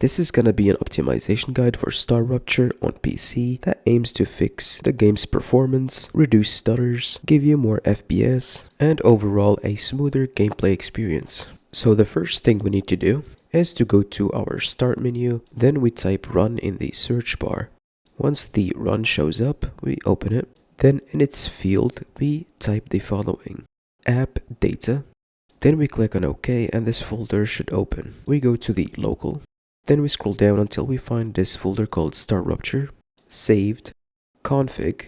This is gonna be an optimization guide for StarRupture on PC that aims to fix the game's performance, reduce stutters, give you more FPS, and overall a smoother gameplay experience. So the first thing we need to do is to go to our start menu, then we type run in the search bar. Once the run shows up, we open it, then in its field we type the following: app data, then we click on OK and this folder should open. We go to the local, then we scroll down until we find this folder called StarRupture, saved, config,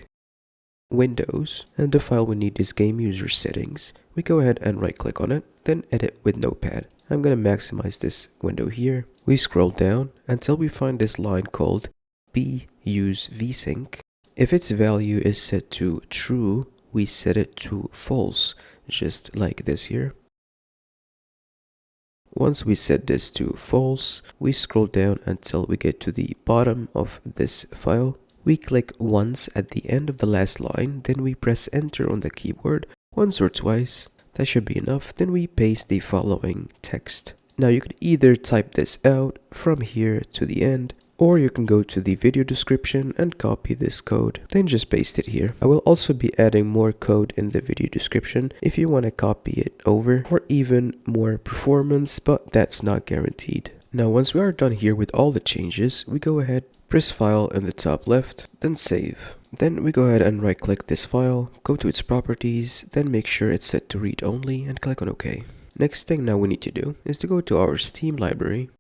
Windows, and the file we need is game user settings. We go ahead and right click on it, then edit with notepad. I'm gonna maximize this window here. We scroll down until we find this line called use vsync. If its value is set to true, we set it to false, just like this here. Once we set this to false, we scroll down until we get to the bottom of this file. We click once at the end of the last line, then we press enter on the keyboard once or twice. That should be enough. Then we paste the following text. Now you could either type this out from here to the end, or you can go to the video description and copy this code, then just paste it here. I will also be adding more code in the video description if you want to copy it over for even more performance, but that's not guaranteed. Now once we are done here with all the changes, we go ahead, press file in the top left, then save. Then we go ahead and right click this file, go to its properties, then make sure it's set to read only and click on OK. Next thing now we need to do is to go to our Steam library.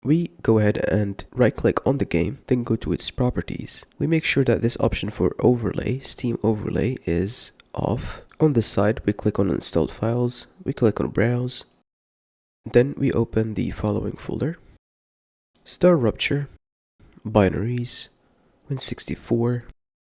We go ahead and right click on the game, then go to its properties. We make sure that this option for overlay, Steam overlay, is off. On the side, we click on installed files, we click on browse. Then we open the following folder: StarRupture, binaries, Win64.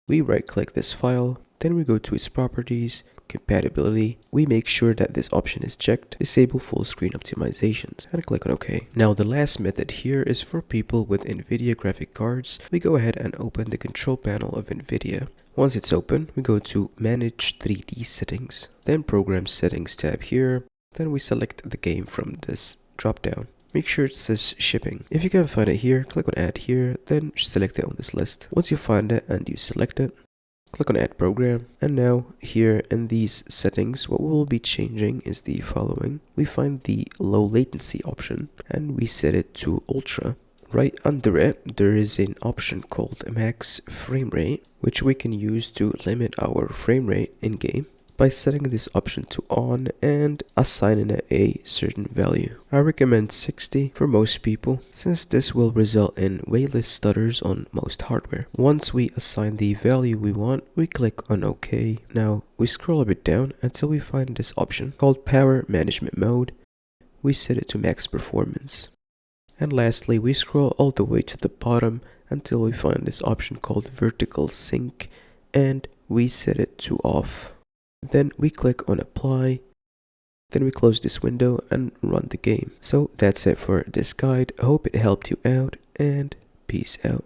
We right click this file, then we go to its properties, compatibility. We make sure that this option is checked, disable full screen optimizations, and click on OK. Now the last method here is for people with NVIDIA graphic cards. We go ahead and open the control panel of NVIDIA. Once it's open, we go to Manage 3D Settings, then Program Settings tab here. Then we select the game from this drop down. Make sure it says shipping. If you can't find it here, click on add here, then select it on this list. Once you find it and you select it, click on add program. And now here in these settings, what we will be changing is the following. We find the low latency option and we set it to ultra. Right under it, there is an option called max frame rate, which we can use to limit our frame rate in game by setting this option to on and assigning it a certain value. I recommend 60 for most people, since this will result in way less stutters on most hardware. Once we assign the value we want, we click on OK. Now we scroll a bit down until we find this option called Power Management Mode. We set it to max performance. And lastly, we scroll all the way to the bottom until we find this option called Vertical Sync, and we set it to off. Then we click on apply, then we close this window and run the game. So that's it for this guide. I hope it helped you out, and peace out.